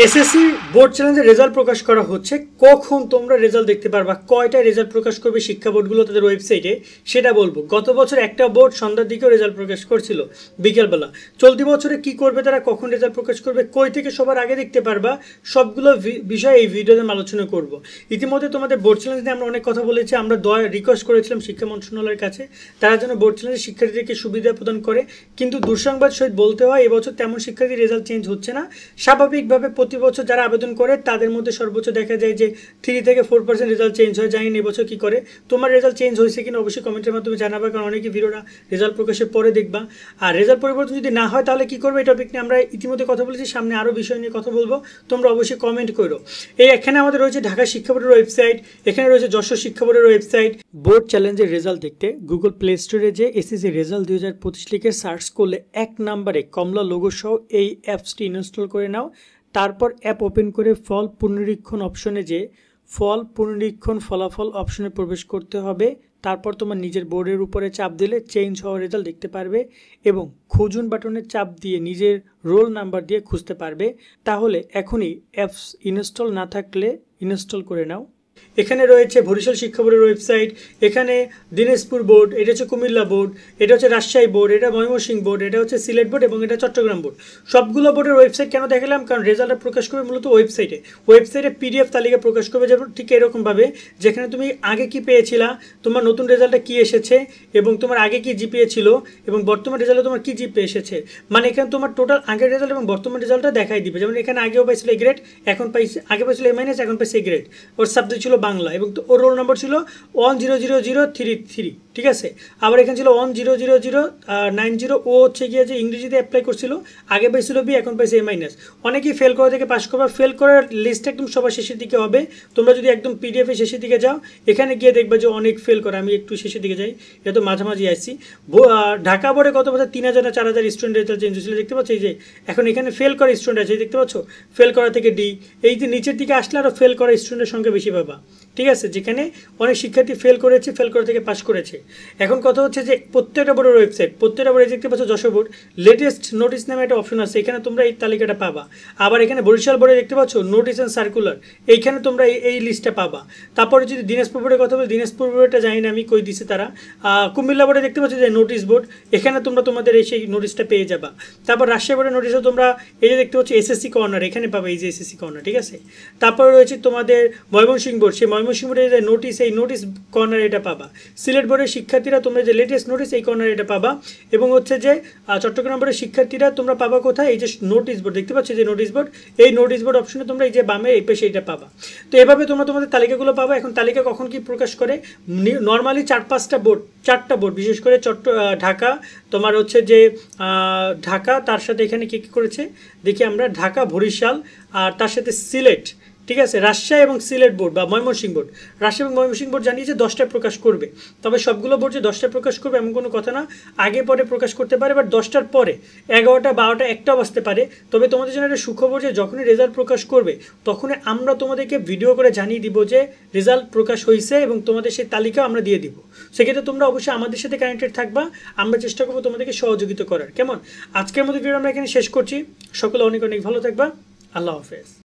SSC board চ্যালেঞ্জের result প্রকাশ করা হচ্ছে। কখন তোমরা রেজাল্ট দেখতে পারবা, কয়টায় রেজাল্ট প্রকাশ করবে শিক্ষা বোর্ডগুলো তাদের ওয়েবসাইটে, সেটা বলবো। গত বছর একটা বোর্ড সন্ধ্যার দিকেও রেজাল্ট প্রকাশ করছিল বিকেলবেলা। চলতি বছরে কি করবে তারা, কখন রেজাল্ট প্রকাশ করবে, কই থেকে সবার আগে দেখতে পারবা, সবগুলো বিষয় এই ভিডিওতে আমি আলোচনা করব। ইতিমধ্যে তোমাদের বোর্ড চ্যালেঞ্জ নিয়ে আমরা অনেক কথা বলেছি। আমরা রিকোয়েস্ট করেছিলাম শিক্ষা মন্ত্রণালয়ের কাছে তারা যেন বোর্ড চ্যালেঞ্জে শিক্ষার্থীদেরকে সুবিধা প্রদান করে, কিন্তু দুঃসংবাদ সহিত বলতে হয় এবছর তেমন শিক্ষার্থীর রেজাল্ট চেঞ্জ হচ্ছে না। স্বাভাবিকভাবে প্রতি বছর যারা আবেদন করে তাদের মধ্যে সর্বোচ্চ দেখা যায় যে 3 থেকে 4% রেজাল্ট চেঞ্জ হয়। জানি না এবছর কী করে। তোমার রেজাল্ট চেঞ্জ হয়েছে কিনা অবশ্যই কমেন্টের মাধ্যমে জানাবা, কারণ অনেকে ভিডিওটা রেজাল্ট প্রকাশের পরে দেখবা। আর রেজাল্ট পরিবর্তন যদি না হয় তাহলে কী করবে, এই টপিক নিয়ে আমরা ইতিমধ্যে কথা বলেছি, সামনে আরও বিষয় নিয়ে কথা বলবো, তোমরা অবশ্যই কমেন্ট করো। এখানে আমাদের রয়েছে ঢাকা শিক্ষা বোর্ডের ওয়েবসাইট, এখানে রয়েছে যশোর শিক্ষা বোর্ডের ওয়েবসাইট। বোর্ড চ্যালেঞ্জের রেজাল্ট দেখতে গুগল প্লে স্টোরে যে এসএসসি রেজাল্ট 2025 লিখে সার্চ করলে 1 নম্বরে কমলা লোগো সহ এই অ্যাপসটি ইনস্টল করে নাও। তারপর অ্যাপ ওপেন করে ফল পুনরীক্ষণ অপশনে যে ফল পুনরীক্ষণ ফলাফল অপশনে প্রবেশ করতে হবে। তারপর তোমার নিজের বোর্ডের উপরে চাপ দিলে চেঞ্জ হওয়া রেজাল্ট দেখতে পারবে এবং খুঁজুন বাটনে চাপ দিয়ে নিজের রোল নাম্বার দিয়ে খুঁজতে পারবে। তাহলে এখনই অ্যাপস ইনস্টল না থাকলে ইনস্টল করে নাও। এখানে রয়েছে বরিশাল শিক্ষা বোর্ডের ওয়েবসাইট, এখানে দিনাজপুর বোর্ড, এটা হচ্ছে কুমিল্লা বোর্ড, এটা হচ্ছে রাজশাহী বোর্ড, এটা ময়মনসিংহ বোর্ড, এটা হচ্ছে সিলেট বোর্ড এবং এটা চট্টগ্রাম বোর্ড। সবগুলো বোর্ডের ওয়েবসাইট কেন দেখালাম, কারণ রেজাল্টটা প্রকাশ করবে মূলত ওয়েবসাইটে পিডিএফ তালিকা প্রকাশ করবে, যেমন ঠিক এরকমভাবে যেখানে তুমি আগে কি পেয়েছিলা, তোমার নতুন রেজাল্টটা কি এসেছে এবং তোমার আগে কি জিপিএ ছিল এবং বর্তমান রেজাল্টে তোমার কি জিপিএ এসেছে, মানে এখানে তোমার টোটাল আগের রেজাল্ট এবং বর্তমান রেজাল্টটা দেখাই দিবে। যেমন এখানে আগেও পাইছিল এ গ্রেড, এখন পাইছে, আগে পাইছিল এ মাইনাস, এখন পাইছে এ গ্রেড। ওর সাবজেক্ট ছিল বাংলা এবং ওর রোল নম্বর ছিল 100033। ঠিক আছে, আবার এখানে ছিল 100090। ও হচ্ছে গিয়ে যে ইংরেজিতে অ্যাপ্লাই করছিল, আগে পাইছিল বি, এখন পাইছে এ মাইনাস। অনেকেই ফেল করা থেকে পাস করবা। ফেল করার লিস্টটা একদম সবার শেষের দিকে হবে। তোমরা যদি একদম পিডিএফে শেষের দিকে যাও, এখানে গিয়ে দেখবা যে অনেক ফেল করে। আমি একটু শেষের দিকে যাই, এটা তো মাঝামাঝি আসছি। ঢাকা বোর্ডে কত বছর 3000 না 4000 স্টুডেন্ট রেজাল্ট চেঞ্জ হয়েছিল, দেখতে পাচ্ছ। এই যে এখন এখানে ফেল করা স্টুডেন্ট আছে, দেখতে পাচ্ছ, ফেল করা থেকে ডি। এই যে নিচের দিকে আসলে আরও ফেল করা স্টুডেন্টের সংখ্যা বেশি পাবা। ঠিক আছে, যেখানে অনেক শিক্ষার্থী ফেল করেছে, ফেল করা থেকে পাস করেছে। এখন কথা হচ্ছে যে প্রত্যেকটা বোর্ডের ওয়েবসাইট, প্রত্যেকটা বোর্ডে দেখতে পাচ্ছ যশোর বোর্ড লেটেস্ট নোটিস নামে একটা অপশন আছে, এখানে তোমরা এই তালিকাটা পাবা। আবার এখানে বরিশাল বোর্ডে দেখতে পাচ্ছ নোটিস অ্যান্ড সার্কুলার, এইখানে তোমরা এই লিস্টটা পাবা। তারপরে যদি দিনাজপুর বোর্ডের কথা বলি, দিনাজপুর বোর্ডটা জানি না আমি কই দিছে তারা। কুমিল্লা বোর্ডে দেখতে পাচ্ছ যে নোটিস বোর্ড, এখানে তোমরা তোমাদের এই সেই নোটিসটা পেয়ে যাবা। তারপর রাজশাহী বোর্ডের নোটিসও তোমরা এই যে দেখতে পাচ্ছ এসএসসি কর্নার, এখানে পাবা এই যে এসএসসি কর্নার। ঠিক আছে, তারপরে রয়েছে তোমাদের ময়মনসিংহ বোর্ড, সেই ময়মনসিংহ বোর্ডের যে নোটিস, এই নোটিস কর্নার এটা পাবা। সিলেট বোর্ডের শিক্ষার্থীরা তোমরা যে লেটেস্ট নোটিস, এই কর্নার এটা পাবা। এবং হচ্ছে যে চট্টগ্রাম বোর্ডের শিক্ষার্থীরা তোমরা পাবা কোথায়, এই যে নোটিস বোর্ড দেখতে পাচ্ছ যে নোটিস বোর্ড, এই নোটিস বোর্ড অপশনে তোমরা এই যে বামে এই পেশে এটা পাবা। তো এভাবে তোমরা তোমাদের তালিকাগুলো পাবা। এখন তালিকা কখন কি প্রকাশ করে, নর্মালি 4-5টা বোর্ড, 4টা বোর্ড, বিশেষ করে ঢাকা, তোমার হচ্ছে যে ঢাকা, তার সাথে এখানে কী কী করেছে দেখি আমরা, ঢাকা, বরিশাল, আর তার সাথে সিলেট। ঠিক আছে, রাজশাহী এবং সিলেট বোর্ড বা ময়মনসিংহ বোর্ড, রাজশাহী এবং ময়মনসিংহ বোর্ড জানিয়েছে 10টায় প্রকাশ করবে। তবে সবগুলো বোর্ড যে 10টায় প্রকাশ করবে এমন কোনো কথা না, আগে পরে প্রকাশ করতে পারে, বাট 10টার পরে 11টা, 12টা, 1টাও আসতে পারে। তবে তোমাদের জন্য একটা সুখবর যে যখনই রেজাল্ট প্রকাশ করবে তখনই আমরা তোমাদেরকে ভিডিও করে জানিয়ে দিব যে রেজাল্ট প্রকাশ হয়েছে এবং তোমাদের সেই তালিকা আমরা দিয়ে দিব। সেক্ষেত্রে তোমরা অবশ্যই আমাদের সাথে কানেক্টেড থাকবা, আমরা চেষ্টা করবো তোমাদেরকে সহযোগিতা করার। কেমন, আজকের মতো ভিডিও আমরা এখানে শেষ করছি। সকলে অনেক অনেক ভালো থাকবা। আল্লাহ হাফেজ।